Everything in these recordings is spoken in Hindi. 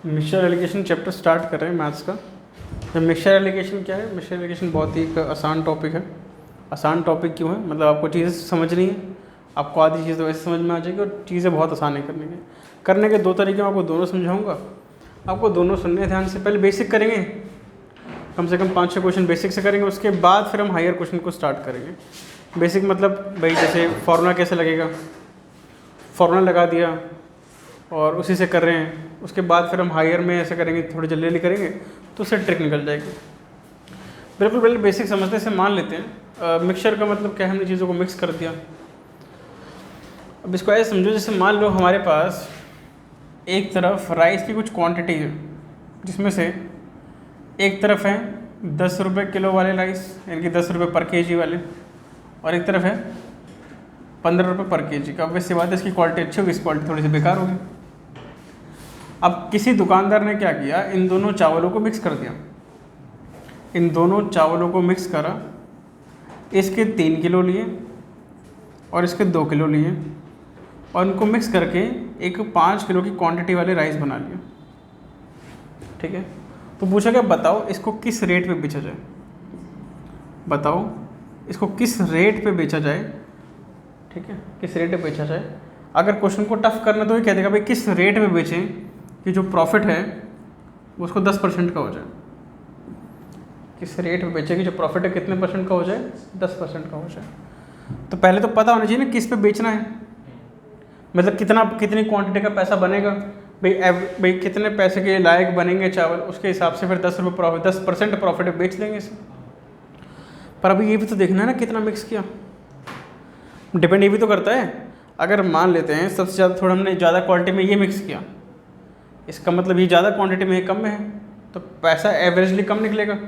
मिक्सचर एलिगेशन चैप्टर स्टार्ट कर रहे हैं मैथ्स का। तो मिक्सचर एलिगेशन क्या है? मिक्सचर एलिगेशन बहुत ही एक आसान टॉपिक है। आसान टॉपिक क्यों है? मतलब आपको चीज़ें समझनी है, आपको आधी चीज़ तो वैसे समझ में आ जाएगी और चीज़ें बहुत आसान है करने के दो तरीके मैं आपको दोनों समझाऊंगा। आपको दोनों सुनने ध्यान से। पहले बेसिक करेंगे, कम से कम 5-6 क्वेश्चन बेसिक से करेंगे, उसके बाद फिर हम हायर क्वेश्चन को स्टार्ट करेंगे। बेसिक मतलब भाई जैसे फार्मूला कैसे लगेगा, फार्मूला लगा दिया और उसी से कर रहे हैं। उसके बाद फिर हम हायर में ऐसे करेंगे, थोड़ी जल्दी करेंगे तो उससे ट्रिक निकल जाएगी। बिल्कुल पहले बेसिक समझने से मान लेते हैं। मिक्सचर का मतलब क्या है? हमने चीज़ों को मिक्स कर दिया। अब इसको ऐसे समझो जैसे मान लो हमारे पास एक तरफ राइस की कुछ क्वांटिटी है, जिसमें से एक तरफ है 10 रुपये किलो वाले राइस, यानी कि 10 रुपये पर केजी वाले, और एक तरफ है 15 रुपये पर केजी का। अब इससे बात है इसकी क्वालिटी अच्छी होगी, इस क्वालिटी थोड़ी सी बेकार होगी। अब किसी दुकानदार ने क्या किया, इन दोनों चावलों को मिक्स कर दिया। इन दोनों चावलों को मिक्स करा, इसके 3 किलो लिए और इसके 2 किलो लिए, और उनको मिक्स करके एक 5 किलो की क्वांटिटी वाले राइस बना लिया। ठीक है, तो पूछा क्या, बताओ इसको किस रेट पे बेचा जाए। बताओ इसको किस रेट पे बेचा जाए। ठीक है, किस रेट पे बेचा जाए। अगर क्वेश्चन को टफ करना तो ये कह देगा भाई किस रेट पे बेचें कि जो प्रॉफिट है वो उसको 10% का हो जाए। किस रेट पे बेचें कि जो प्रॉफिट है कितने परसेंट का हो जाए, 10% का हो जाए। तो पहले तो पता होना चाहिए ना किस पे बेचना है, मतलब कितनी क्वांटिटी का पैसा बनेगा। भाई कितने पैसे के लायक बनेंगे चावल, उसके हिसाब से फिर 10 रुपये प्रॉफिट, 10% प्रॉफिट है, बेच देंगे इसे। पर अभी ये भी तो देखना है ना कितना मिक्स किया। डिपेंड ये भी तो करता है, अगर मान लेते हैं सबसे ज़्यादा थोड़ा हमने ज़्यादा क्वांटिटी में ये मिक्स किया, इसका मतलब ये ज़्यादा क्वांटिटी में कम में है, तो पैसा एवरेजली कम निकलेगा।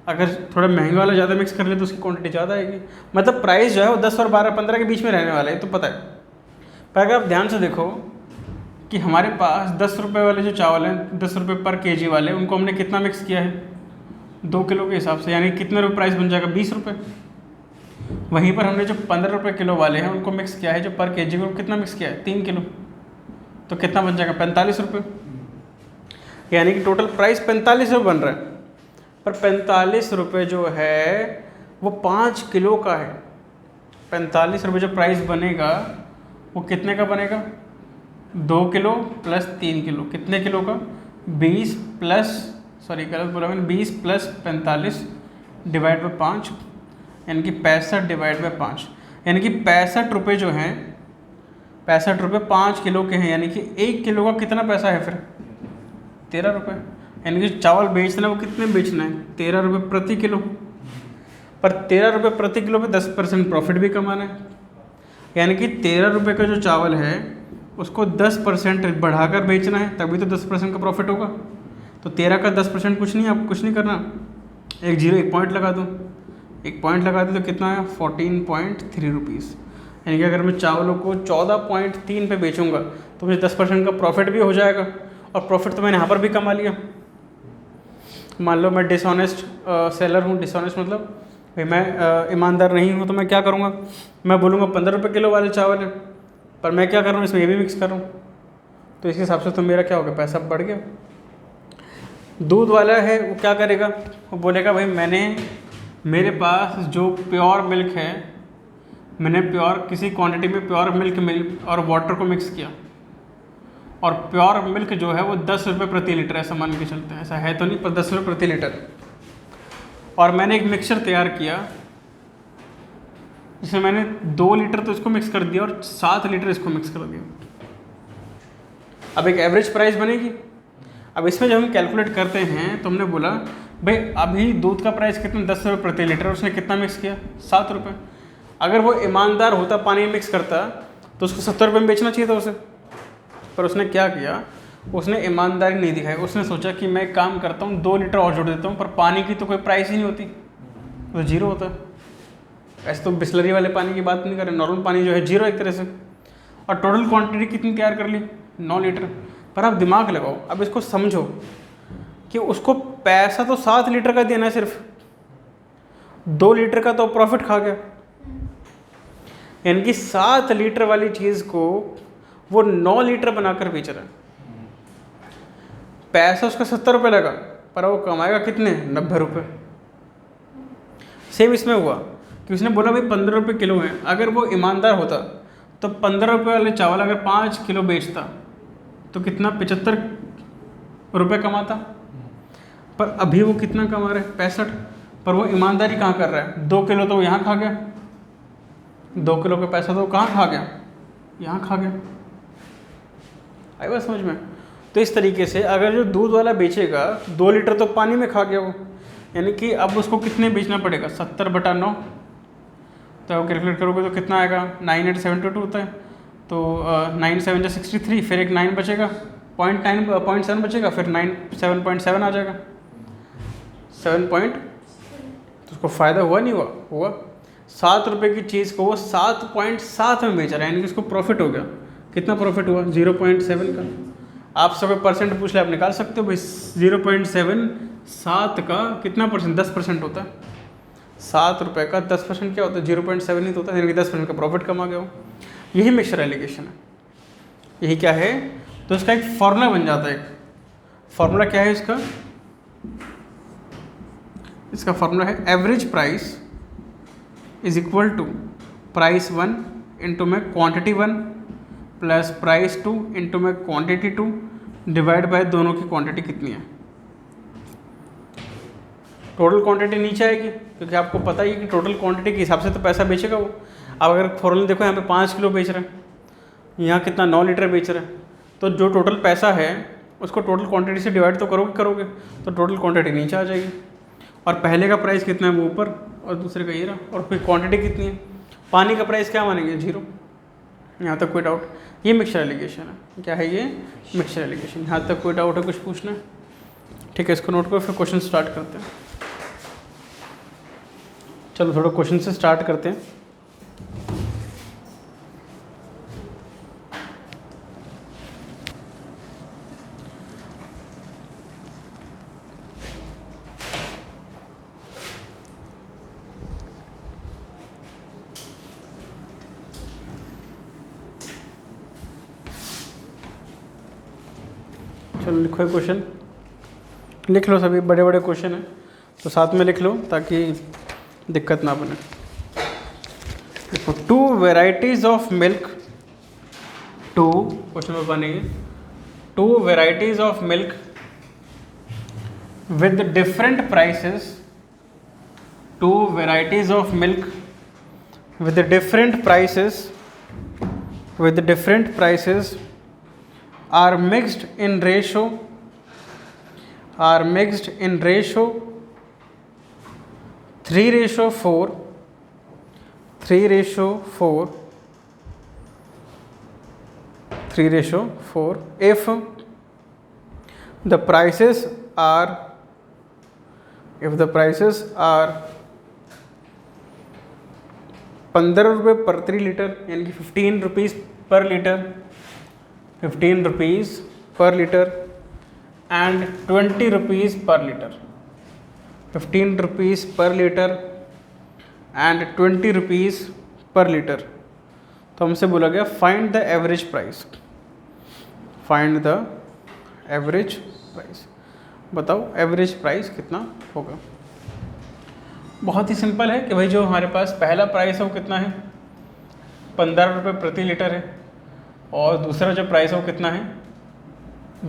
अगर थोड़ा महंगा वाला ज़्यादा मिक्स कर ले तो उसकी क्वांटिटी ज़्यादा आएगी। मतलब प्राइस जो है वो 10 और 12-15 के बीच में रहने वाला है, तो पता है। पर अगर आप ध्यान से देखो कि हमारे पास 10 रुपये वाले जो चावल हैं, 10 रुपये पर केजी वाले, उनको हमने कितना मिक्स किया है, 2 किलो के हिसाब से, यानी कितने रुपये प्राइस बन जाएगा, 20 रुपये। वहीं पर हमने जो 15 रुपये किलो वाले हैं उनको मिक्स किया है, जो पर केजी को कितना मिक्स किया है, 3 किलो, तो कितना बन जाएगा, 45 रुपये। यानी कि टोटल प्राइस 45 रुपये बन रहा है, पर 45 रुपये जो है वो 5 किलो का है। 45 रुपये जो प्राइस बनेगा वो कितने का बनेगा, 2 किलो प्लस 3 किलो, कितने किलो का, 20 प्लस, सॉरी गलत बोला मैंने, 20 प्लस 45 डिवाइड बाई 5, यानी कि 65 डिवाइड बाई 5, यानी कि 65 रुपये जो हैं, 65 रुपये 5 किलो के हैं, यानी कि 1 किलो का कितना पैसा है फिर, 13 रुपये। यानी कि चावल बेचना है वो कितने बेचना है, 13 रुपये प्रति किलो। पर 13 रुपये प्रति किलो पे 10% प्रॉफिट भी कमाना है, यानी कि 13 रुपये का जो चावल है उसको 10% बढ़ाकर बेचना है, तभी तो 10% का प्रॉफिट होगा। तो 13 का 10% कुछ नहीं, आपको कुछ नहीं करना, एक पॉइंट लगा दो, एक पॉइंट लगा दो तो कितना है, 14.3 रुपीज़। यानी कि अगर मैं चावलों को 14.3 पे बेचूंगा तो मुझे 10% का प्रॉफिट भी हो जाएगा, और प्रॉफिट तो मैंने यहाँ पर भी कमा लिया। मान लो मैं डिसऑनेस्ट सेलर हूँ, डिसऑनेस्ट मतलब भाई मैं ईमानदार नहीं हूँ, तो मैं क्या करूँगा, मैं बोलूँगा 15 रुपये किलो वाले चावल है, पर मैं क्या कर रहा हूँ, इसमें ये भी मिक्स कर रहा हूँ, तो इसके हिसाब से तो मेरा क्या हो गया, पैसा बढ़ गया। दूध वाला है वो क्या करेगा, वो बोलेगा भाई मेरे पास जो प्योर मिल्क है, मैंने प्योर किसी क्वांटिटी में प्योर मिल्क और वाटर को मिक्स किया, और प्योर मिल्क जो है वो 10 रुपये प्रति लीटर, ऐसा मान के चलते हैं, ऐसा है तो नहीं, पर 10 रुपये प्रति लीटर। और मैंने एक मिक्सचर तैयार किया जिसमें मैंने 2 लीटर तो इसको मिक्स कर दिया और 7 लीटर इसको मिक्स कर दिया। अब एक एवरेज प्राइस बनेगी। अब इसमें जब हम कैलकुलेट करते हैं तो हमने बोला भाई अभी दूध का प्राइस कितना, 10 रुपये प्रति लीटर, उसने कितना मिक्स किया, 7 रुपये। अगर वो ईमानदार होता, पानी में मिक्स करता, तो उसको 70 रुपये में बेचना चाहिए था उसे। पर उसने क्या किया, उसने ईमानदारी नहीं दिखाई। उसने सोचा कि मैं काम करता हूँ 2 लीटर और जोड़ देता हूँ, पर पानी की तो कोई प्राइस ही नहीं होती, तो जीरो होता है। ऐसे तो बिस्लरी वाले पानी की बात नहीं कर रहे, नॉर्मल पानी जो है जीरो एक तरह से। और टोटल क्वांटिटी कितनी तैयार कर ली, 9 लीटर। पर आप दिमाग लगाओ, अब इसको समझो कि उसको पैसा तो 7 लीटर का देना है, सिर्फ 2 लीटर का तो प्रॉफिट खा गया। यानी कि 7 लीटर वाली चीज़ को वो 9 लीटर बनाकर बेच रहा है। पैसा उसका 70 रुपये लगा, पर वो कमाएगा कितने, 90 रुपये। सेम इसमें हुआ कि उसने बोला भाई 15 रुपये किलो है, अगर वो ईमानदार होता तो 15 रुपये वाले चावल अगर 5 किलो बेचता तो कितना, 75 रुपये कमाता। पर अभी वो कितना कमा रहा है, 65। पर वो ईमानदारी कहाँ कर रहा है, 2 किलो तो वो यहाँ खा गया, 2 किलो का पैसा तो वो कहाँ खा गया, यहाँ खा गया। आई बात समझ में। तो इस तरीके से अगर जो दूध वाला बेचेगा 2 लीटर तो पानी में खा गया वो, यानी कि अब उसको कितने बेचना पड़ेगा, 70/9। तो आप कैलकुलेट करोगे तो कितना आएगा, 9872 होता है। तो 9 7 जा 63, फिर एक 9 बचेगा, 0.7 बचेगा, फिर 7.7 आ जाएगा, 7 पॉइंट। तो उसको फ़ायदा हुआ नहीं हुआ, हुआ। 7 रुपये की चीज़ को वो 7.7 में बेच रहा है, यानी कि उसको प्रॉफिट हो गया। कितना प्रॉफिट हुआ, 0.7 का। आप सब परसेंट पूछ ले, आप निकाल सकते हो भाई। 0.7 7 का कितना परसेंट, 10% होता है। 7 रुपये का 10% क्या होता है, 0.7 ही तो होता है, यानी कि 10% का प्रॉफिट कमा गया हो। यही मिक्सचर एलिगेशन है। यही क्या है, तो इसका एक फॉर्मूला बन जाता है। एक फॉर्मूला क्या है इसका, इसका फॉर्मूला है average price is equal to price 1 into में क्वांटिटी 1 प्लस प्राइस 2 इंटू में क्वांटिटी 2 डिवाइड बाय दोनों की क्वांटिटी कितनी है। टोटल क्वांटिटी नीचे आएगी, क्योंकि आपको पता ही है कि टोटल क्वांटिटी के हिसाब से तो पैसा बेचेगा वो। अब अगर फॉर्मूला देखो, यहाँ पे 5 किलो बेच रहे हैं, यहाँ कितना 9 लीटर बेच रहे हैं, तो जो टोटल पैसा है उसको टोटल क्वांटिटी से डिवाइड तो करोगे तो टोटल क्वांटिटी नीचे आ जाएगी। और पहले का प्राइस कितना है वो ऊपर, और दूसरे का ये रहा, और फिर क्वांटिटी कितनी है। पानी का प्राइस क्या मानेंगे, 0। यहाँ तक कोई डाउट, ये मिक्सचर एलिगेशन है। क्या है ये, मिक्सचर एलिगेशन। यहाँ तक कोई डाउट है, कुछ पूछना है, ठीक है, इसको नोट करो, फिर क्वेश्चन स्टार्ट करते हैं। चलो थोड़ा क्वेश्चन से स्टार्ट करते हैं। चलो लिखो क्वेश्चन, लिख लो, सभी बड़े बड़े क्वेश्चन हैं तो साथ में लिख लो ताकि दिक्कत ना बने। देखो, 2 वेराइटीज़ ऑफ मिल्क, 2 क्वेश्चन में बनेंगे, 2 varieties of milk with different prices, 2 varieties of milk with different prices are mixed in ratio 3:4 if the prices are 15 रुपये प्रति लीटर, यानी कि 15 रुपीज़ पर लीटर, 15 रुपीज़ पर लीटर एंड 20 रुपीज़ पर लीटर, 15 रुपीज़ पर लीटर एंड 20 रुपीज़ पर लीटर। तो हमसे बोला गया find the average price, find the average price. बताओ एवरेज प्राइस कितना होगा। बहुत ही सिंपल है कि भाई जो हमारे पास पहला प्राइस है वो कितना है, 15 रुपये प्रति लीटर है, और दूसरा जो प्राइस है वो कितना है,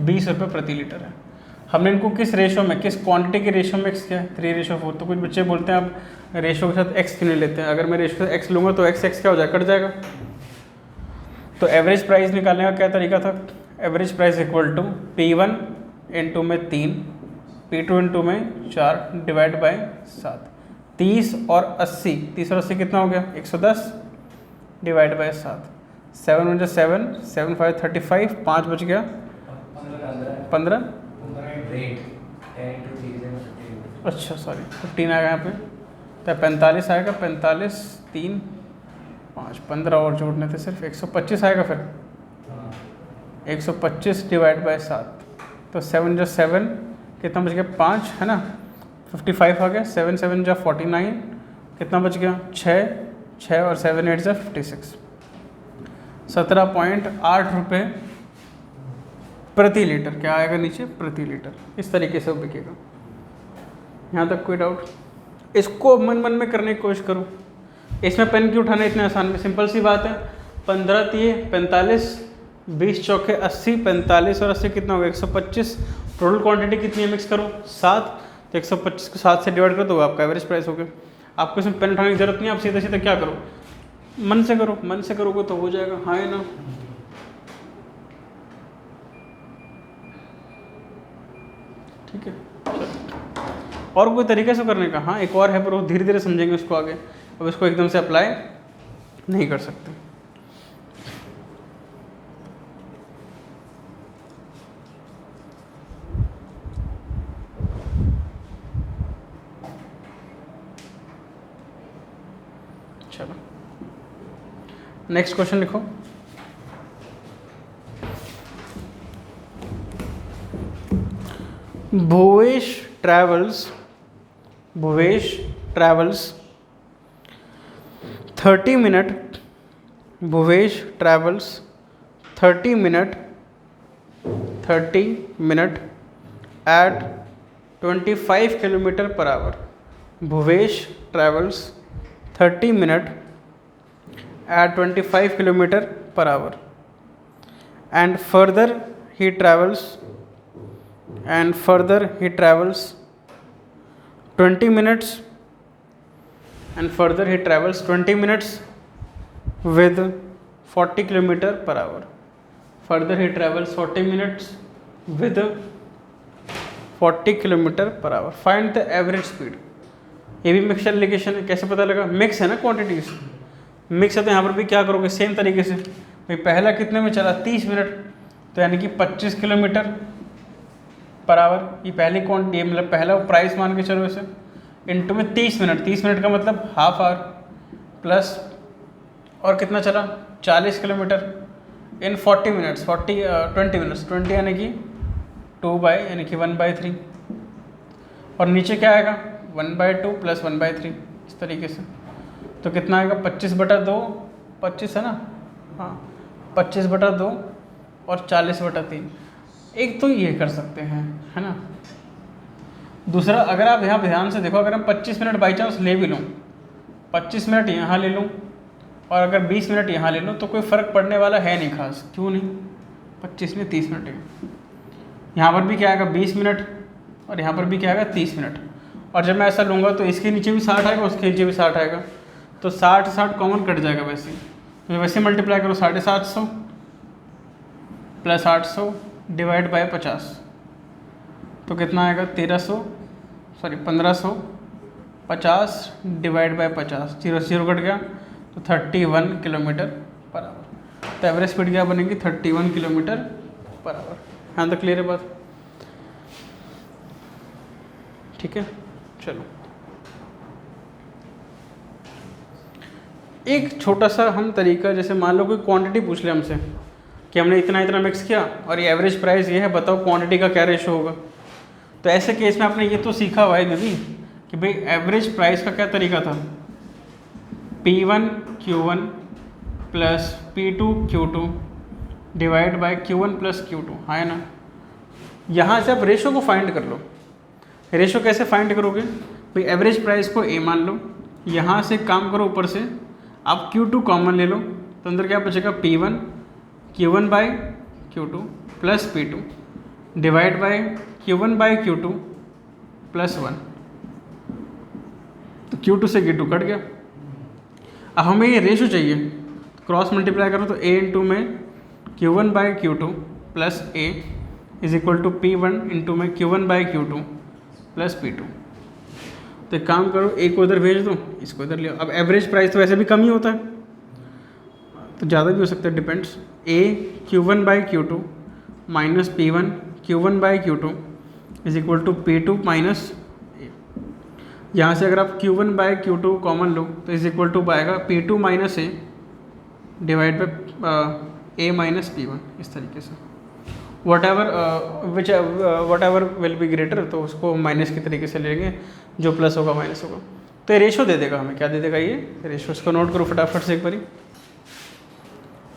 20 रुपये प्रति लीटर है। हमने इनको किस रेशो में, किस क्वांटिटी के रेशो में मिक्स किया है, 3:4। तो कुछ बच्चे बोलते हैं आप रेशो के साथ एक्स क्यों नहीं लेते हैं, अगर मैं रेशो से एक्स लूँगा तो एक्स क्या हो जाएगा, कट जाएगा। तो एवरेज प्राइस निकालने का क्या तरीका था, average price equal to P1 into में 3, P2 इंटू में 4 डिवाइड बाय 7। 30 और 80, 30 और 80 कितना हो गया, 110 डिवाइड बाय 7। 7 1 7, 7 5 35, 5 बच गया 15। अच्छा सॉरी 15 आएगा यहाँ पे, तो 45 आएगा, 45 3 5 15 और जोड़ने थे सिर्फ 125 आएगा। फिर 125 डिवाइड बाय 7, तो 7 जो 7 कितना बच गया, 5 है ना, 55 आ गया। 7 7 जा 49, कितना बच गया, 6 और 7 8 जा 56। 17.8 रुपये प्रति लीटर, क्या आएगा नीचे, प्रति लीटर। इस तरीके से वो बिकेगा। यहाँ तक कोई डाउट? इसको मन मन में करने की कोशिश करो। इसमें पेन क्यों उठाना इतने आसान में, सिंपल सी बात है। 15 तिये 45, 20 चौके 80, 45 और 80 कितना होगा 125। टोटल क्वांटिटी कितनी है, मिक्स करो 7, तो 125 को 7 से डिवाइड कर दो, आपका एवरेज प्राइस हो गया। आपको इसमें पेन उठाने की जरूरत नहीं है, आप सीधे सीधे क्या करो, मन से करो, मन से करोगे तो हो जाएगा। हाँ है ना? ठीक है, और कोई तरीके से करने का? हाँ एक और है, पर वो धीरे धीरे समझेंगे उसको आगे, अब इसको एकदम से अप्लाई नहीं कर सकते। चलो नेक्स्ट क्वेश्चन लिखो। Bhuvesh travels 30 minute, Bhuvesh travels 30 minute at 25 kilometre per hour. Bhuvesh travels 30 minute at 25 kilometer per hour, and further he travels 20 minutes, and further he travels 20 minutes with 40 kilometer per hour. Further he travels 40 minutes with 40 kilometer per hour. Find the average speed. ये भी मिक्सचर एलिगेशन है, कैसे पता लगा, मिक्स है ना क्वांटिटीज, मिक्स है तो यहाँ पर भी क्या करोगे, सेम तरीके से। भाई पहला कितने में चला, 30 मिनट, तो यानी कि 25 किलोमीटर पर आवर, ये पहली क्वांटिटी, ये मतलब पहला प्राइस मान के चलो इसे, इनटू में 30 मिनट का मतलब हाफ आवर, प्लस और कितना चला 40 किलोमीटर इन 40 मिनट्स, 20 मिनट्स, 20 यानी कि 1/3, और नीचे क्या आएगा 1/2 प्लस 1/3, इस तरीके से। तो कितना आएगा 25/2, 25 है ना, हाँ 25/2 और 40/3। एक तो ये कर सकते हैं, है ना। दूसरा, अगर आप यहाँ ध्यान से देखो, अगर हम 25 मिनट बाई चांस ले भी लूँ, 25 मिनट यहाँ ले लूँ और अगर 20 मिनट यहाँ ले लूँ, तो कोई फ़र्क पड़ने वाला है नहीं खास। क्यों नहीं, 25 में 30 मिनट है, यहाँ पर भी क्या आएगा 20 मिनट और यहाँ पर भी क्या आएगा 30 मिनट। और जब मैं ऐसा लूँगा तो इसके नीचे भी 60 आएगा, उसके नीचे भी 60 आएगा, तो 60 कॉमन कट जाएगा वैसे, तो वैसे मल्टीप्लाई करो 750 प्लस 800 डिवाइड बाय 50, तो कितना आएगा 1550 डिवाइड बाय 50, 0 कट गया, तो 31 किलोमीटर पर आवर। तो एवरेज स्पीड क्या बनेगी 31 किलोमीटर पर आवर। हाँ तो क्लियर है बात, ठीक है। चलो एक छोटा सा हम तरीका, जैसे मान लो कोई क्वांटिटी पूछ ले हमसे कि हमने इतना मिक्स किया और ये एवरेज प्राइस ये है, बताओ क्वांटिटी का क्या रेशो होगा। तो ऐसे केस में आपने ये तो सीखा हुआ है नदी कि भाई एवरेज प्राइस का क्या तरीका था, P1 Q1 plus P2 Q2 divide by Q1 plus Q2, हाँ है ना। यहाँ से आप रेशो को फाइंड कर लो। रेशो कैसे फाइंड करोगे, भाई एवरेज प्राइस को A मान लो, यहाँ से काम करो, ऊपर से आप Q2 कॉमन ले लो, तो अंदर क्या बचेगा P1 Q1 by Q2 plus P2 divide by Q1 by Q2 plus 1, तो Q2 से Q2 कट गया। अब हमें ये रेशो चाहिए, क्रॉस मल्टीप्लाई करो तो A इंटू में Q1 by Q2 plus A is equal to P1 into में Q1 by Q2 plus P2। तो एक काम करो, A को इधर भेज दो, इसको इधर लियो। अब एवरेज प्राइस तो वैसे भी कम ही होता है, तो ज़्यादा भी हो सकता है, depends. A Q1 by Q2 minus P1 Q1 by Q2 is equal to P2 minus A। यहाँ से अगर आप Q1 बाई Q2 कॉमन लो तो इज इक्वल टू आएगा P2 minus A divide by A minus P1, इस तरीके से। What ever will be greater, तो उसको माइनस के तरीके से लेंगे, जो प्लस होगा माइनस होगा। तो ये रेशो दे देगा हमें, क्या दे देगा ये रेशो, इसको नोट करो फटाफट से एक बारी।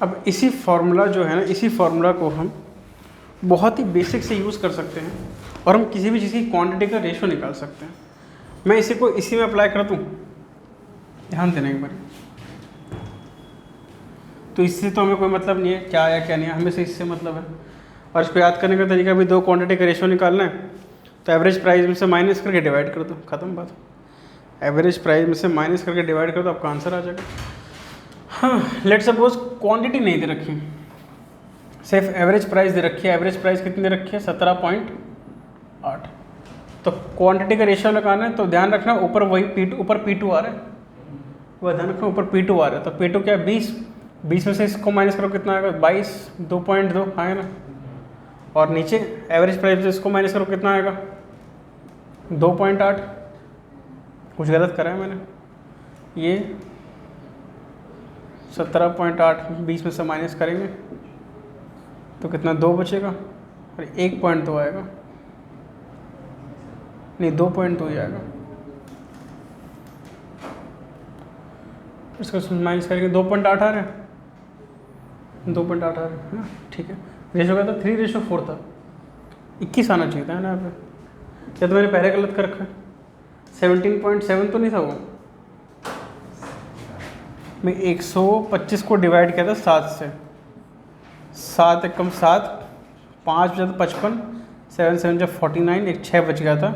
अब इसी फार्मूला जो है ना, इसी फार्मूला को हम बहुत ही बेसिक से यूज़ कर सकते हैं और हम किसी भी चीज़ की क्वांटिटी का रेशो निकाल सकते हैं। मैं इसी को इसी में अप्लाई कर दूँ, ध्यान देना एक बार। तो इससे तो हमें कोई मतलब नहीं है क्या आया क्या नहीं है, हमें से इससे मतलब है। और इसको याद करने का तरीका भी, दो क्वांटिटी का रेशो निकालना है तो एवरेज प्राइस में से माइनस करके डिवाइड कर दो, ख़त्म बात। एवरेज प्राइस में से माइनस करके डिवाइड कर दो, आपका आंसर आ जाएगा। हाँ, लेट सपोज क्वांटिटी नहीं दे रखी, सिर्फ एवरेज प्राइस दे रखी है। एवरेज प्राइस कितनी दे रखी है? 17.8। तो क्वांटिटी का रेशियो लगाना है तो ध्यान रखना ऊपर वही ऊपर P2 आ रहा है, वह ध्यान रखना ऊपर P2 आ रहा है। तो P2 क्या है? 20। 20 में से इसको माइनस करो, कितना आएगा? 22। 2.2 आएगा ना। और नीचे एवरेज प्राइस से इसको माइनस करो, कितना आएगा? 2.8। कुछ गलत करा है मैंने? ये 17.8 20 में से माइनस करेंगे तो कितना? 2 बचेगा और 1.2 आएगा, नहीं 2.2 ही आएगा। इसको माइनस करेंगे 2.8 आ रहा है, 2.8 आ रहा है ना, ठीक है। रेशो क्या था? 3:4 था, 21 आना चाहिए था ना यहाँ पे, या तो मैंने पहले गलत कर रखा है। 17.7 तो नहीं था वो, मैं 125 को डिवाइड किया था 7 से, 7 एकम 7, 5 बचा था 55, 7 7 जा 49, एक 6 बच गया था,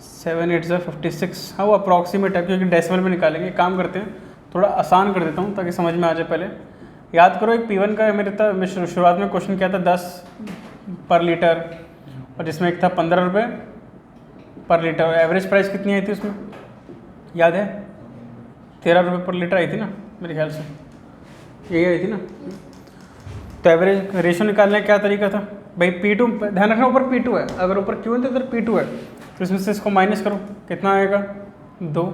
7 8 जा 56। हाँ वो अप्रॉक्सीमेट है क्योंकि डेसिमल में निकालेंगे। काम करते हैं, थोड़ा आसान कर देता हूँ ताकि समझ में आ जाए। पहले याद करो, एक P1 का मेरे था, मैं शुरुआत में क्वेश्चन किया था 10 पर लीटर, और जिसमें एक था 15 रुपये पर लीटर, और एवरेज प्राइस कितनी आई थी उसमें? याद है? 13 रुपये पर लीटर आई थी ना मेरे ख्याल से, यही आई थी ना। तो एवरेज रेशो निकालने का क्या तरीका था भाई? P2, ध्यान रखना ऊपर P2 है, अगर ऊपर Q1 तो इधर P2 है, तो इसमें से इसको माइनस करो, कितना आएगा? 2।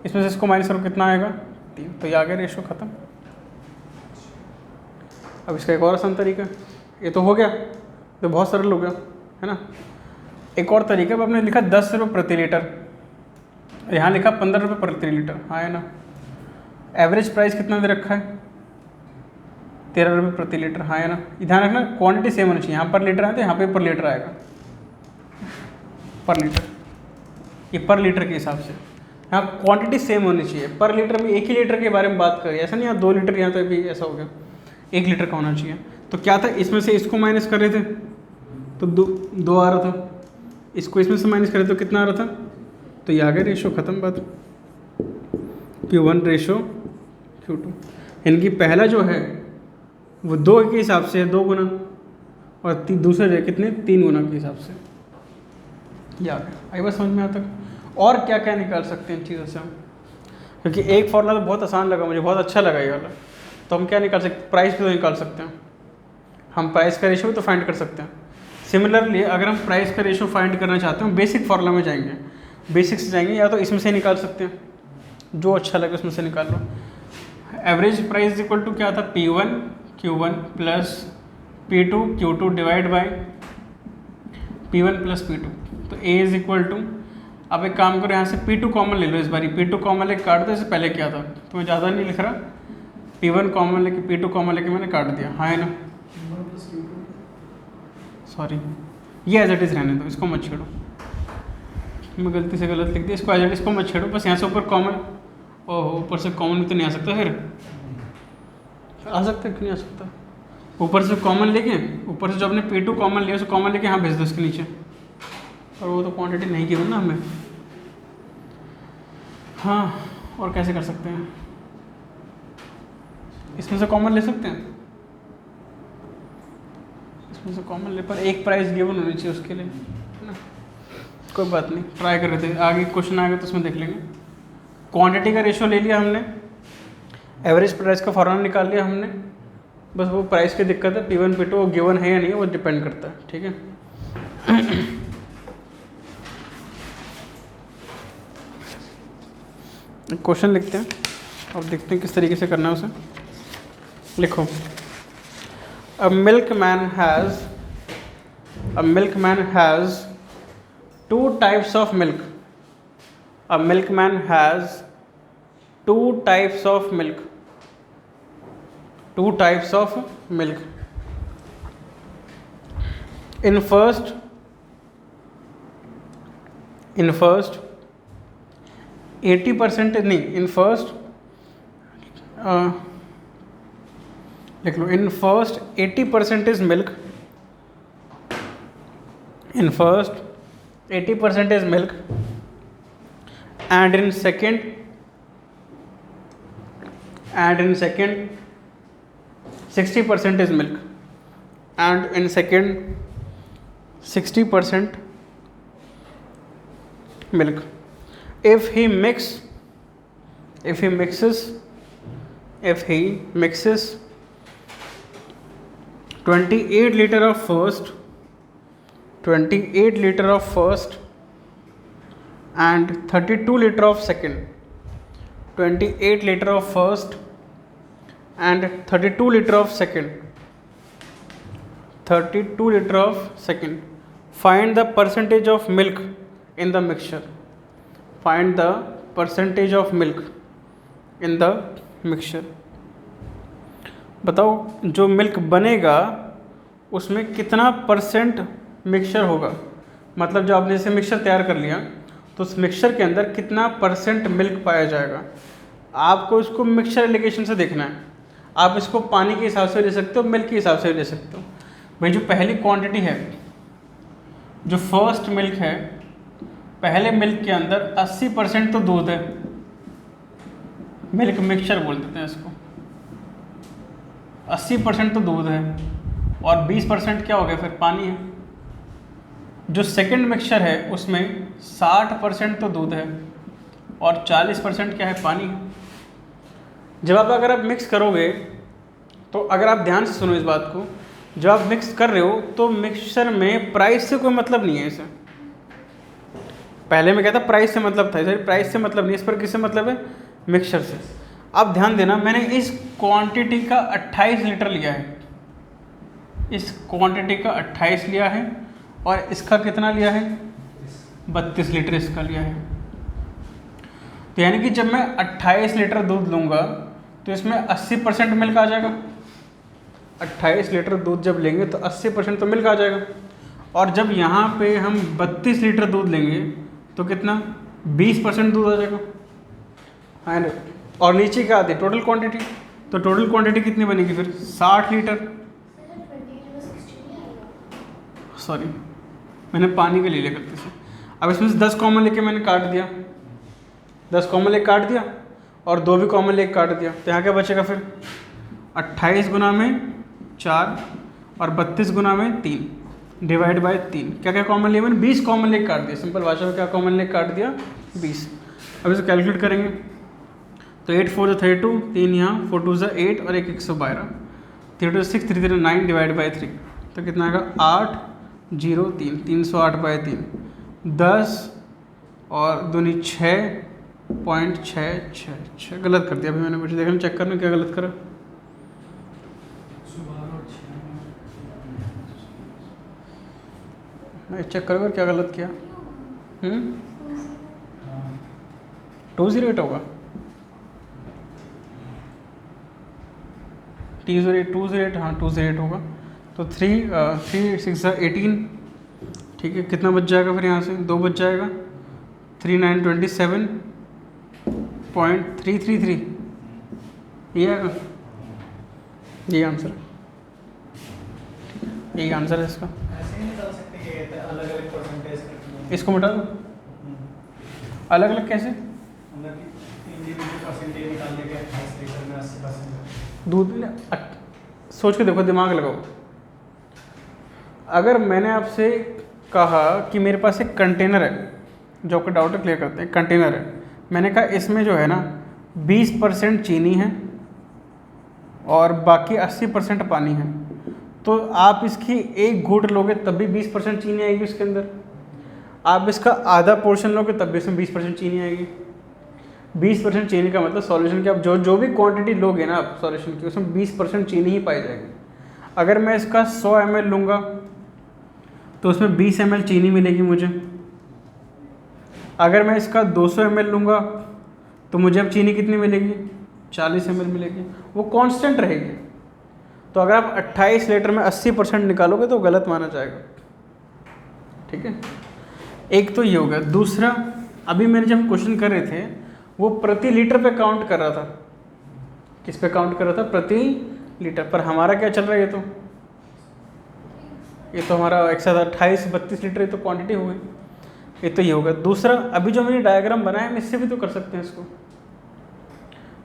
इसमें से इसको माइनस करो, कितना आएगा? 3। तो ये आ गया रेशो, ख़त्म। अब इसका एक और आसान तरीका, ये तो हो गया, तो बहुत सरल हो गया है ना। एक और तरीका, अब आपने लिखा 10 रुपये प्रति लीटर, यहाँ लिखा 15 रुपये प्रति लीटर, हाँ है ना। एवरेज प्राइस कितना दे रखा है? 13 रुपये प्रति लीटर, हाँ है ना। ध्यान रखना क्वांटिटी सेम होनी चाहिए, यहाँ पर लीटर आए तो यहाँ पे पर लीटर आएगा, पर लीटर, ये पर लीटर के हिसाब से। यहाँ क्वांटिटी सेम होनी चाहिए, पर लीटर में एक ही लीटर के बारे में बात करें, ऐसा नहीं यहाँ 2 लीटर, यहाँ तो भी ऐसा हो गया, 1 लीटर का होना चाहिए। तो क्या था, इसमें से इसको माइनस कर रहे थे तो 2 आ रहा था, इसको इसमें से माइनस कर रहे तो कितना आ रहा था? तो ये आ गया रेशो, ख़त्म बात। Q1 रेशो Q2, इनकी पहला जो है वो 2 के हिसाब से है, 2 गुना, और दूसरे जो है कितने? 3 गुना के हिसाब से। ये आ गया, आई बात समझ में आता है। और क्या क्या निकाल सकते हैं इन चीज़ों से हम? क्योंकि एक फॉर्मूला तो बहुत आसान लगा मुझे, बहुत अच्छा लगा ये वाला। तो हम क्या निकाल सकते हैं? प्राइस भी तो निकाल सकते हैं हम, प्राइस का रेशो भी तो फाइंड कर सकते हैं। सिमिलरली अगर हम प्राइस का रेशो फाइंड करना चाहते हैं, बेसिक फार्मूला में जाएंगे, बेसिक से जाएंगे, या तो इसमें से निकाल सकते हैं, जो अच्छा लगे उसमें से निकाल लो। एवरेज प्राइस इक्वल टू क्या था? P1 Q1 plus P2 Q2 divide by P1 plus P2। तो A इज इक्वल टू, अब एक काम करो यहाँ से P2 कॉमन ले लो, इस बारी P2 कॉमन लेके काट दो, इससे पहले क्या था तो मैं ज़्यादा नहीं लिख रहा, P1 कॉमन लेके P2 कॉमन लेके मैंने काट दिया, हाँ है ना। सॉरी, ये एज इट इज़ रहने दो, इसको मत छेड़ो, मैं गलती से गलत लिख दिया, इसको एज इट इसको मत छेड़ो, बस यहाँ से ऊपर कॉमन, ओहो ऊपर से कॉमन भी तो नहीं आ सकता, फिर आ सकता है, क्यों नहीं आ सकता? ऊपर से कॉमन लेके, ऊपर से जो आपने P2 कॉमन लिया उसको कॉमन लेके यहाँ भेज दो इसके नीचे, और वो तो क्वांटिटी नहीं की ना हमें। हाँ, और कैसे कर सकते हैं? इसमें से कॉमन ले सकते हैं, इसमें से कॉमन ले, पर एक प्राइस गिवन होनी चाहिए उसके लिए, है ना। कोई बात नहीं, ट्राई कर रहे थे, आगे क्वेश्चन आएगा तो उसमें देख लेंगे। क्वांटिटी का रेशो ले लिया हमने, एवरेज प्राइस का फॉर्मूला निकाल लिया हमने, बस वो प्राइस की दिक्कत है, P1 P2 वो गिवन है या नहीं, वो डिपेंड करता है, ठीक है। क्वेश्चन लिखते हैं और देखते हैं किस तरीके से करना है उसे। लिखो, अ milkman has 2 types of milk. A milkman has 2 types of milk. 2 types of milk. In first 80% नहीं, इन फर्स्ट लिख लो, in first 80% is milk, in first 80% is milk, and in second 60% is milk, and in second 60% milk. If he mixes 28 liter of first and 32 liter of second, 28 liter of first and 32 liter of second, find the percentage of milk in the mixture, find the percentage of milk in the mixture. बताओ जो मिल्क बनेगा उसमें कितना परसेंट मिक्सचर होगा, मतलब जो आपने जैसे मिक्सचर तैयार कर लिया तो उस मिक्सचर के अंदर कितना परसेंट मिल्क पाया जाएगा. आपको इसको मिक्सचर एलिगेशन से देखना है. आप इसको पानी के हिसाब से ले सकते हो, मिल्क के हिसाब से ले सकते हो. भाई जो पहली क्वांटिटी है, जो फर्स्ट मिल्क है, पहले मिल्क के अंदर 80% तो दूध है, मिल्क मिक्सचर बोल देते हैं इसको. 80% तो दूध है और 20% क्या हो गया फिर पानी है. जो सेकंड मिक्सचर है उसमें 60% तो दूध है और 40% क्या है, पानी है. जब आप अगर आप मिक्स करोगे तो अगर आप ध्यान से सुनो इस बात को, जब आप मिक्स कर रहे हो तो मिक्सचर में प्राइस से कोई मतलब नहीं है. इसे पहले मैं कहता प्राइस से मतलब था, इधर प्राइस से मतलब नहीं, इस पर किससे मतलब है, मिक्सचर से. आप ध्यान देना, मैंने इस क्वांटिटी का 28 लीटर लिया है, इस क्वांटिटी का 28 लिया है और इसका कितना लिया है, 32 लीटर इसका लिया है. तो यानी कि जब मैं 28 लीटर दूध लूँगा तो इसमें 80% मिल्क आ जाएगा. 28 लीटर दूध जब लेंगे तो 80% तो मिल्क आ जाएगा. और जब यहाँ पे हम 32 लीटर दूध लेंगे तो कितना, 20% दूध आ जाएगा. है और नीचे क्या आती है, टोटल क्वांटिटी. तो टोटल क्वांटिटी कितनी बनेगी फिर, 60 लीटर. सॉरी मैंने पानी के लिए लिया गलती से. अब इसमें से 10 कॉमन लेके मैंने काट दिया, 10 कॉमन लेके काट दिया और 2 भी कॉमन लेके काट दिया. तो यहाँ क्या बचेगा फिर, 28 गुना में 4 और 32 गुना में 3 डिवाइड बाय 3. क्या क्या कॉमन लिया मैंने, 20 कॉमन लेके काट दिया. सिंपल भाषा में क्या कॉमन लेके काट दिया, 20. अब इसे कैलकुलेट करेंगे तो 8 4 32, 3 यहाँ, 4 2 8 और 1 112, 3 2 6 3 3 9 डिवाइड बाई 3. तो कितना आएगा, 8 0 3, 308 बाई 3, 10 और 2 6.666. गलत कर दिया अभी मैंने, कुछ देखना चेक करना क्या गलत करा. मैं चेक करोगे क्या गलत किया. 208 होगा, 208 हाँ 208 होगा. तो 3 6 18. ठीक है, कितना बच जाएगा फिर यहाँ से, 2 बच जाएगा. 3 9 27.333 ये आएगा, ये आंसर, यही आंसर है इसका. इसको मिटा दो. अलग अलग कैसे, दूध सोच के देखो, दिमाग लगाओ. अगर मैंने आपसे कहा कि मेरे पास एक कंटेनर है, जो आपका डाउट क्लियर करते हैं, कंटेनर है, मैंने कहा इसमें जो है ना 20% चीनी है और बाकी 80% पानी है, तो आप इसकी एक घूंट लोगे तब भी 20% चीनी आएगी उसके अंदर. आप इसका आधा पोर्शन लोगे तब भी इसमें 20% चीनी आएगी. 20% चीनी का मतलब सॉल्यूशन की आप जो भी क्वांटिटी लोगे ना आप सॉल्यूशन की, उसमें 20% चीनी ही पाई जाएगी. अगर मैं इसका 100 ml लूँगा तो उसमें 20 ml चीनी मिलेगी मुझे. अगर मैं इसका 200 ml लूँगा तो मुझे अब चीनी कितनी मिलेगी, 40 ml मिलेगी. वो कांस्टेंट रहेगी. तो अगर आप 28 लीटर में 80% निकालोगे तो गलत माना जाएगा. ठीक है, एक तो ये हो गया। दूसरा, अभी मैंने जब क्वेश्चन कर रहे थे वो प्रति लीटर पे काउंट कर रहा था। किस पे काउंट कर रहा था? प्रति लीटर। पर हमारा क्या चल रहा है? ये तो हमारा 128-32 लीटर, ये तो क्वांटिटी हो गई। ये तो ये होगा। दूसरा, अभी जो मैंने डायग्राम बनाया हम इससे भी तो कर सकते हैं इसको।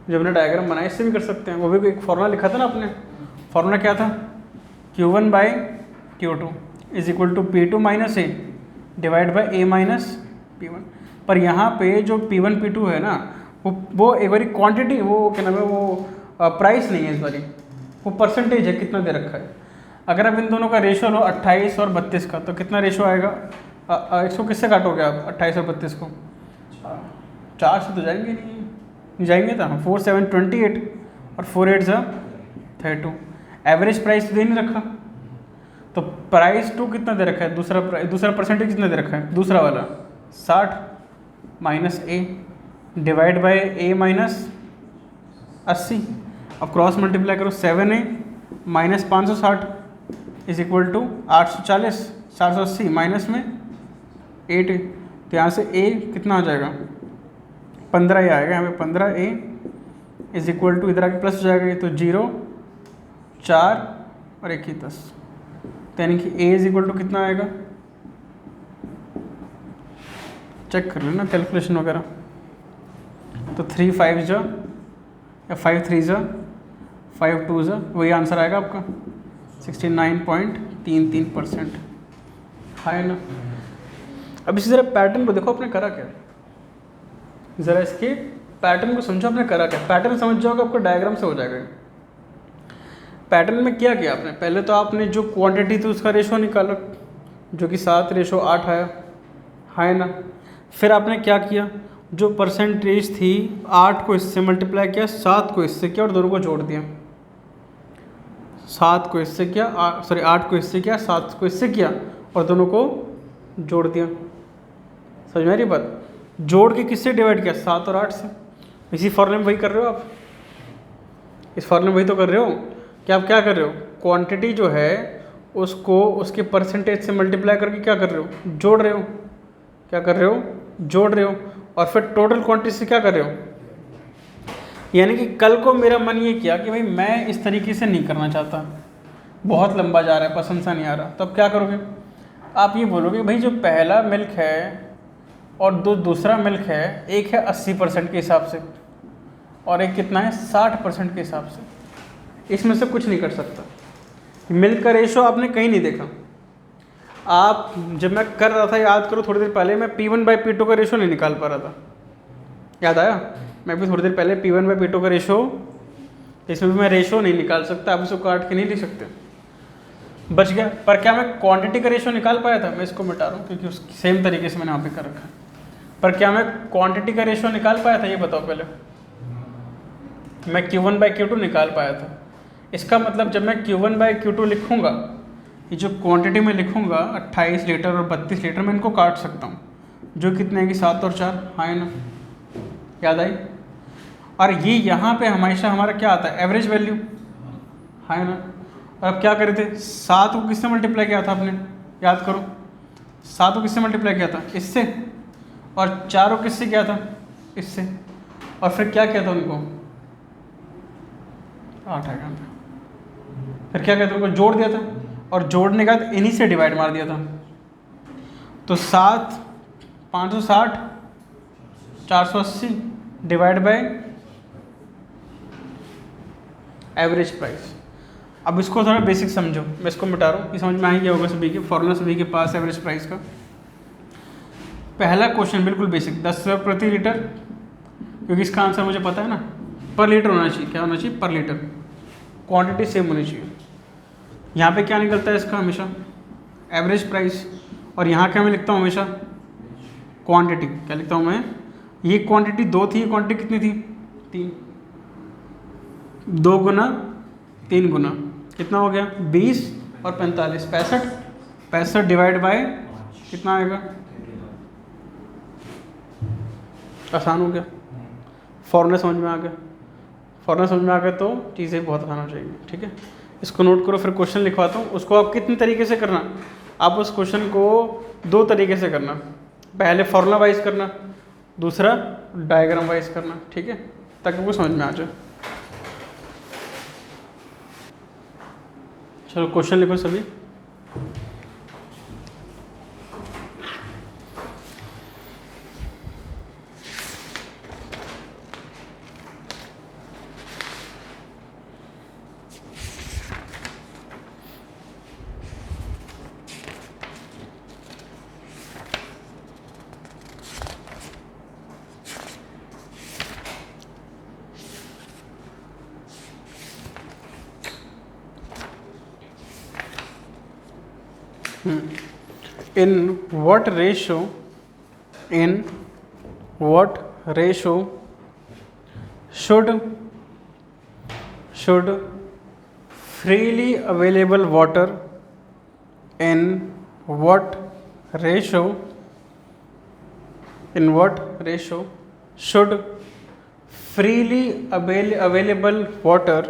जो मैंने डायग्राम बनाया इससे भी कर सकते हैं। वो भी एक फॉर्मूला लिखा था ना आपने। फॉर्मूला क्या था? Q1/Q2 is equal to P2 minus A divide by A minus P1। पर यहाँ पे जो P1 P2 है ना, वो एक बारी क्वांटिटी, वो क्या नाम है, वो प्राइस नहीं है इस बारी, वो परसेंटेज है, कितना दे रखा है। अगर अब इन दोनों का रेशो लो 28 और 32 का, तो कितना रेशो आएगा? इसको किससे काटोगे आप 28 और 32 को? 4 से तो जाएंगे नहीं जाएंगे तो 4 7 28 और 4 8 32। एवरेज प्राइस दे नहीं रखा, तो प्राइस टू कितना दे रखा है? दूसरा परसेंटेज कितना दे रखा है? दूसरा वाला 60 minus A divide by A minus 80। अब क्रॉस मल्टीप्लाई करो, 7a minus 560 is equal to 840, 480 minus में 8a। तो यहाँ से a कितना आ जाएगा? 15a आएगा। यहाँ पे 15a इज इक्वल टू, इधर आके प्लस हो जाएगा, ये तो 0 4 और 1 10। तो यानी कि a इज इक्वल टू कितना आएगा? चेक कर लेना कैलकुलेशन वगैरह। तो 3 5 जा या 5 3 जा 5 2 जा, वही आंसर आएगा आपका 69.33%। है ना। अब इसी तरह पैटर्न को देखो, आपने करा क्या? ज़रा इसके पैटर्न को समझो, आपने करा क्या? पैटर्न समझ जाओगे आपको डायग्राम से हो जाएगा। पैटर्न में क्या किया आपने? पहले तो आपने जो क्वांटिटी थी उसका रेशो निकाला, जो कि 7:8 आया, है ना। फिर आपने क्या किया? जो परसेंटेज थी 8 को इससे मल्टीप्लाई किया, 7 को इससे किया और दोनों को जोड़ दिया। 7 को इससे किया, 8 को इससे किया, 7 को इससे किया और दोनों को जोड़ दिया। समझ में आ रही बात? जोड़ के किससे डिवाइड किया? 7 और 8 से। इसी फॉर्मूले में वही कर रहे हो आप। इस फॉर्मूले में वही तो कर रहे हो कि आप क्या कर रहे हो? क्वांटिटी जो है उसको उसके परसेंटेज से मल्टीप्लाई करके क्या कर रहे हो? जोड़ रहे हो। क्या कर रहे हो? जोड़ रहे हो। और फिर टोटल क्वांटिटी से क्या कर रहे हो? यानी कि कल को मेरा मन ये किया कि भाई मैं इस तरीके से नहीं करना चाहता, बहुत लंबा जा रहा है, पसंद सा नहीं आ रहा, तब क्या करोगे? आप ये बोलोगे भाई जो पहला मिल्क है और दूसरा मिल्क है, एक है 80% के हिसाब से और एक कितना है 60% के हिसाब से, इसमें से कुछ नहीं कर सकता। मिल्क का रेशो आपने कहीं नहीं देखा। आप जब मैं कर रहा था, याद करो थोड़ी देर पहले, मैं P1/P2 का रेशो नहीं निकाल पा रहा था, याद आया? मैं भी थोड़ी देर पहले P1/P2 का रेशो, इसमें भी मैं रेशो नहीं निकाल सकता, आप इसको काट के नहीं लिख सकते, बच गया। पर क्या मैं क्वांटिटी का रेशो निकाल पाया था? मैं इसको मिटा रहा हूँ क्योंकि उस सेम तरीके से मैंने यहाँ पे कर रखा है। पर क्या मैं क्वांटिटी का रेशो निकाल पाया था? ये बताओ पहले। मैं Q1/Q2 निकाल पाया था। इसका मतलब जब मैं Q1/Q2 लिखूँगा, ये जो क्वांटिटी में लिखूँगा 28 लीटर और 32 लीटर, मैं इनको काट सकता हूँ, जो कितने हैं कि 7 और 4, हाँ ना, याद आई? और ये यहाँ पे हमेशा हमारा क्या आता है? एवरेज वैल्यू, है ना। और अब क्या करे थे? 7 को किससे मल्टीप्लाई किया था आपने? याद करो, 7 को किससे मल्टीप्लाई किया था? इससे। और 4 को किससे किया था? इससे। और फिर क्या किया था उनको? 8 आएगा। फिर क्या कहते हैं? उनको जोड़ दिया था और जोड़ने के बाद इन्हीं से डिवाइड मार दिया था। तो 7 560 480 डिवाइड बाय एवरेज प्राइस। अब इसको थोड़ा बेसिक समझो, मैं इसको मिटा रहा हूँ, ये समझ में आ गया होगा सभी के, फॉर्मूला सभी के पास एवरेज प्राइस का। पहला क्वेश्चन बिल्कुल बेसिक, 10 रुपये प्रति लीटर, क्योंकि इसका आंसर मुझे पता है ना, पर लीटर होना चाहिए। क्या होना चाहिए? पर लीटर। क्वांटिटी सेम होनी चाहिए। यहाँ पे क्या निकलता है इसका? हमेशा एवरेज प्राइस। और यहाँ क्या मैं लिखता हूँ? हमेशा क्वांटिटी। क्या लिखता हूँ मैं? ये क्वांटिटी 2 थी, ये क्वांटिटी कितनी थी? 3। 2 गुना 3 गुना कितना हो गया? 20 और 45, 65 डिवाइड बाय कितना आएगा? आसान हो गया। फॉर्मूला समझ में आ गया? फॉर्मूला समझ में आ गया तो चीज़ें बहुत आसान हो जाएंगी। ठीक है, इसको नोट करो, फिर क्वेश्चन लिखवाता हूँ। उसको आप कितने तरीके से करना, आप उस क्वेश्चन को दो तरीके से करना, पहले फॉर्मूला वाइज करना, दूसरा डायग्राम वाइज करना, ठीक है, ताकि आपको समझ में आ जाए। चलो क्वेश्चन लिखो सभी। In what ratio should freely available water in what ratio should freely available water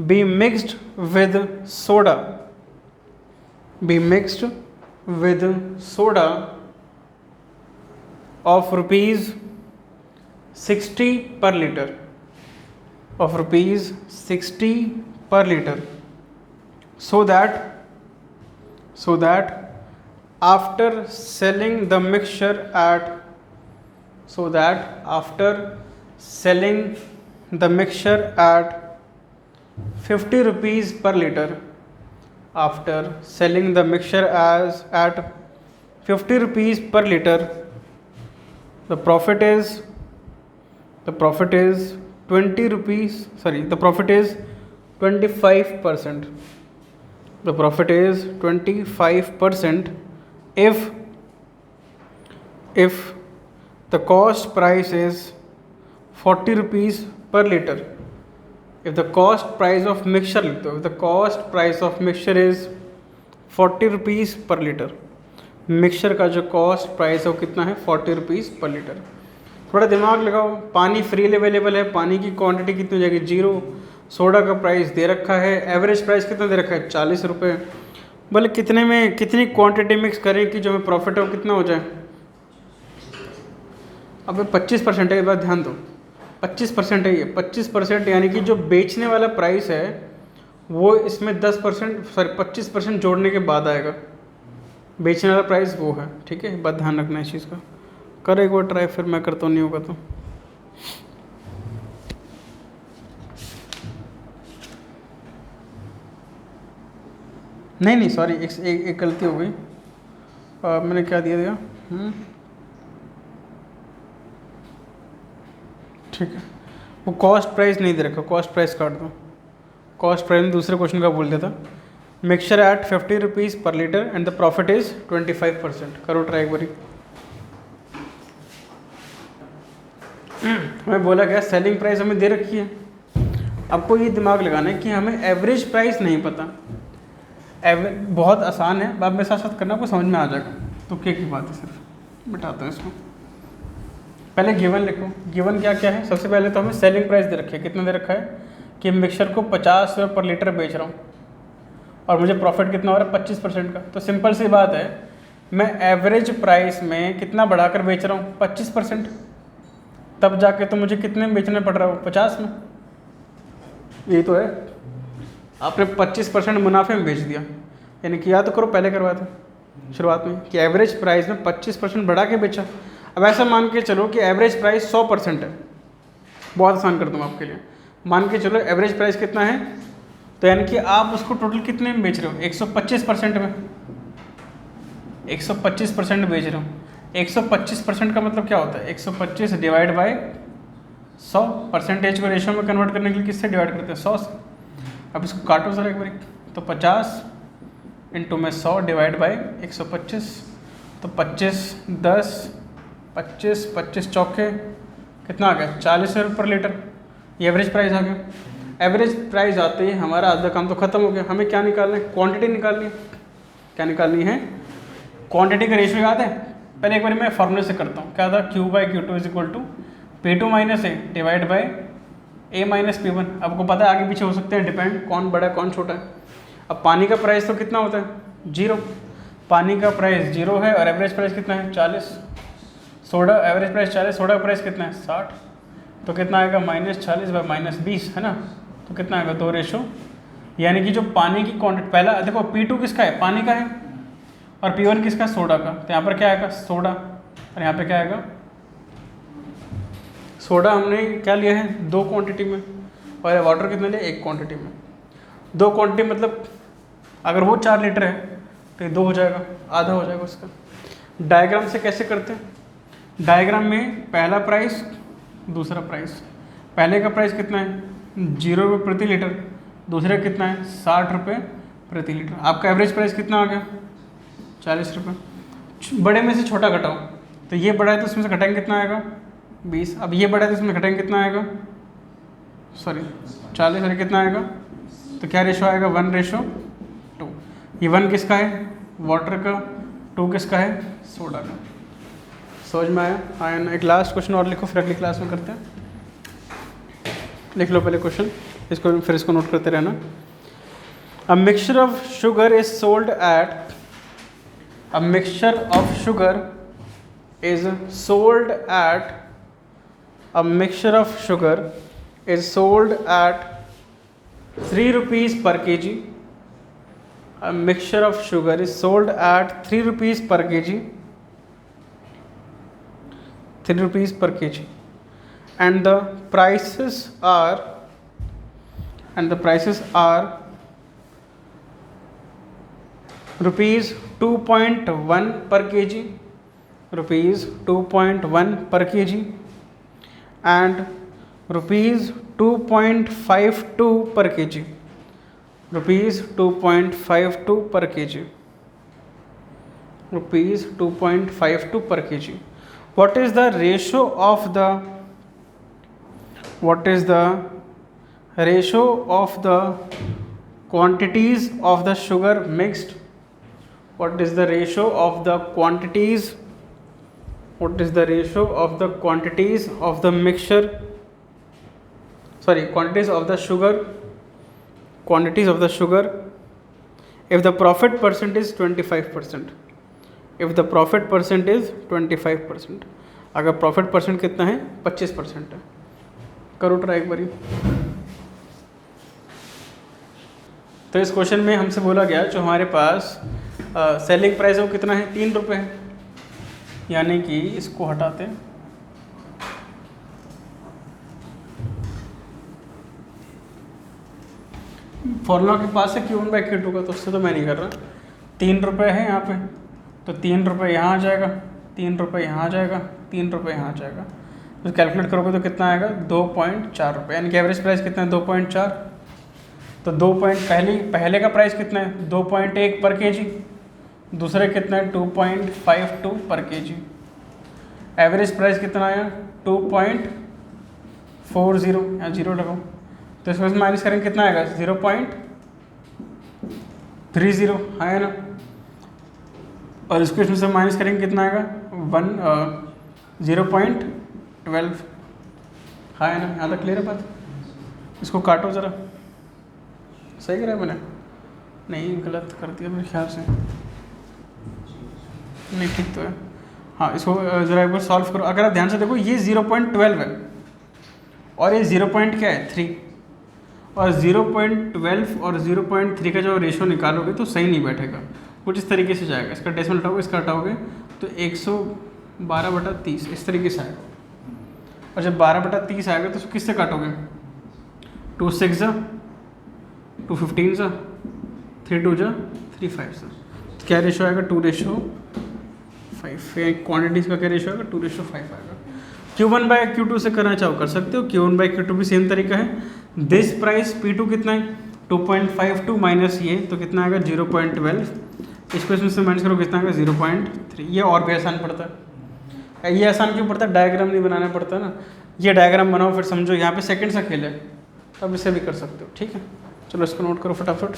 be mixed with soda of rupees 60 per liter, so that after selling the mixture at 50 rupees per liter, after selling the mixture at 50 rupees per liter, the profit is 20 rupees, sorry, the profit is 25%. The profit is 25% if the cost price is 40 rupees per liter. If the cost price of mixture is 40 rupees per liter, mixture का जो कॉस्ट प्राइस है वो कितना है 40 रुपीज़ पर लीटर। थोड़ा दिमाग लगाओ, पानी फ्रीली अवेलेबल है, पानी की क्वांटिटी कितनी हो जाएगी 0, सोडा का प्राइस दे रखा है, एवरेज प्राइस कितना दे रखा है 40 रुपये, बोले कितने में कितनी क्वांटिटी मिक्स करें कि जो हमें प्रॉफिट है वो कितना हो जाए। अब 25% है, ये बात ध्यान दो, 25% है ये, 25% यानी कि जो बेचने वाला प्राइस है वो इसमें 25% जोड़ने के बाद आएगा, बेचने वाला प्राइस वो है, ठीक है, बात ध्यान रखना इस चीज़ का। कर एक बार ट्राई, फिर मैं करता हूँ, नहीं होगा तो नहीं सॉरी, एक गलती हो गई, मैंने क्या दिया ठीक है, वो कॉस्ट प्राइस नहीं दे रखा, कॉस्ट प्राइस काट दो, कॉस्ट प्राइस दूसरे क्वेश्चन का बोल दिया था। मिक्सचर एट 50 रुपीज़ पर litre and the profit is 25%। करो ट्राई एक बारी। हमें बोला गया सेलिंग प्राइस हमें दे रखी है, आपको ये दिमाग लगाना है कि हमें एवरेज प्राइस नहीं पता। बहुत आसान है, आप मेरे साथ साथ करना, आपको समझ में आ जाएगा। तो क्या की बात है, सिर्फ बिठाता हूँ इसको। पहले गिवन लिखो, गिवन क्या क्या है। सबसे पहले तो हमें सेलिंग प्राइस दे रखी है, कितना दे रखा है कि मिक्सचर को 50 रुपये पर लीटर बेच रहा हूँ और मुझे प्रॉफिट कितना हो रहा है 25% का। तो सिंपल सी बात है, मैं एवरेज प्राइस में कितना बढ़ाकर बेच रहा हूँ 25%, तब जाके तो मुझे कितने में बेचना पड़ रहा है 50 में। यही तो है, आपने 25% मुनाफे में बेच दिया, यानी कि या तो करो पहले करवाया था शुरुआत में कि एवरेज प्राइस में 25% बढ़ा के बेचा। अब ऐसा मान के चलो कि एवरेज प्राइस 100% है, बहुत आसान कर दूँ आपके लिए। मान के चलो एवरेज प्राइस कितना है, तो यानी कि आप उसको टोटल कितने में बेच रहे हो 125% में, 125% बेच रहे हो। 125% का मतलब क्या होता है, 125 डिवाइड बाय 100, परसेंटेज को रेशियो में कन्वर्ट करने के लिए किससे डिवाइड करते हैं 100 से। अब इसको काटो ज़रा एक बार, तो 50 इंटू में 100 डिवाइड बाई 125, तो 25 10 25 25 चौके कितना आ गया 40 रुपये पर लीटर। ये एवरेज प्राइस आ गया। एवरेज प्राइस आते ही हमारा आधा काम तो ख़त्म हो गया। हमें क्या निकालना है, क्वांटिटी निकालनी है। क्या निकालनी है, क्वांटिटी का रेशियो याद है। पहले एक बार मैं फॉर्मूले से करता हूँ, क्या था, Q by Q2 is equal to P2 minus A divide by A minus P1। आपको पता है आगे पीछे हो सकते हैं डिपेंड, कौन बड़ा है कौन छोटा है। अब पानी का प्राइस तो कितना होता है 0, पानी का प्राइस 0 है और एवरेज प्राइस कितना है 40, सोडा एवरेज प्राइस 40, सोडा का प्राइस कितना है 60, तो कितना आएगा -40/-20 है ना, तो कितना आएगा 2 यानी कि जो पानी की क्वांटिटी, पहला देखो P2 किसका है, पानी का है, और P1 किसका, सोडा का, तो यहाँ पर क्या आएगा सोडा, और यहाँ पे क्या आएगा सोडा। हमने क्या लिया है 2 क्वांटिटी में, और वाटर कितना लिया 1 क्वांटिटी में। 2 क्वांटिटी मतलब अगर वो 4 लीटर है तो ये 2 हो जाएगा, आधा हो जाएगा उसका। डायग्राम से कैसे करते हैं, डायग्राम में पहला प्राइस दूसरा प्राइस, पहले का प्राइस कितना है 0 रुपये प्रति लीटर, दूसरे कितना है 60 रुपये प्रति लीटर। आपका एवरेज प्राइस कितना आ गया 40 रुपये। बड़े में से छोटा घटाओ, तो ये बड़ा है तो उसमें से घटाएंगे कितना आएगा 20, अब ये बड़ा है तो इसमें घटाएंगे कितना आएगा 40, और कितना आएगा, तो क्या रेशो आएगा 1:2। ये 1 किसका है वाटर का, 2 किसका है सोडा का। समझ में आया ना। एक लास्ट क्वेश्चन और लिखो, फिर अगली क्लास में करते हैं। लिख लो पहले क्वेश्चन, इसको फिर इसको नोट करते रहना। A mixture of sugar is sold at, a mixture of sugar is sold at, a mixture of sugar is sold at 3 rupees per kg. A mixture of sugar is sold at 3 rupees per kg. 3 rupees per kg. And the prices are rupees 2.1 per kg, rupees 2.1 per kg, and rupees 2.52 per kg, rupees 2.52 per kg, rupees 2.52 per kg. What is the ratio of the quantities of the sugar mixed? What is the ratio of the quantities? What is the ratio of the quantities of the mixture? Quantities of the sugar, if the profit percent is 25%, if the profit percent is 25%, अगर प्रॉफिट परसेंट कितना है 25% है। करो ट्राई एक बारी। तो इस क्वेश्चन में हमसे बोला गया जो हमारे पास सेलिंग प्राइस है वो कितना है 3 रुपये है, यानी कि इसको हटाते हैं, फॉर्मूला के पास है Q1/Q2 का, तो उससे तो मैं नहीं कर रहा। 3 रुपये है यहाँ पे, तो 3 रुपये यहाँ आ जाएगा, 3 रुपये यहाँ आ जाएगा, 3 रुपये यहाँ आ जाएगा, तो कैलकुलेट करोगे तो कितना आएगा 2.4 रुपये, यानी कि एवरेज प्राइस कितना है 2.4। तो 2 पहले का प्राइस कितना है 2.1 पर केजी, दूसरे कितना है 2.52 पर केजी। एवरेज प्राइस कितना आया 2.40, यहाँ 0 लगाओ, तो इसमें से माइनस करेंगे कितना आएगा 0.30, है ना, और इसको इसमें से माइनस करेंगे कितना आएगा 0.12, है ना। यहाँ तक क्लियर है बात। इसको काटो ज़रा, सही करा मैंने, नहीं गलत कर दिया मेरे ख्याल से, नहीं ठीक तो है। हाँ, इसको ज़रा एक बार सॉल्व करो। अगर आप ध्यान से देखो ये 0.12 है और ये 0. क्या है 3, और 0.12 और 0.3 का जो रेशो निकालोगे तो सही नहीं बैठेगा, कुछ इस तरीके से जाएगा। इसका डेसिमल हटाओगे, इसका हटाओगे तो 112/30 इस तरीके से आएगा। और जब 12/30 आएगा तो उसको किससे काटोगे 2 6 जा, 2 15 जा, 3 2 जा, 3 5 जा, तो क्या रेशो आएगा 2:5। क्वान्टिटीज़ का क्या रेशो आएगा 2:5 आएगा। Q1/Q2 से करना चाहो कर सकते हो, Q1/Q2 भी सेम तरीका है। दिस प्राइस P2 कितना है 2.52 माइनस ये, तो कितना आएगा 0.12, इसको इसमें से माइनस करो कितना आएगा 0.3। ये और भी आसान पड़ता है। ये आसान क्यों पड़ता है, डायग्राम नहीं बनाना पड़ता ना, ये डायग्राम बनाओ फिर समझो। यहाँ पे सेकंड सा खेल है, अब इसे भी कर सकते हो, ठीक है। चलो इसको नोट करो फटाफट।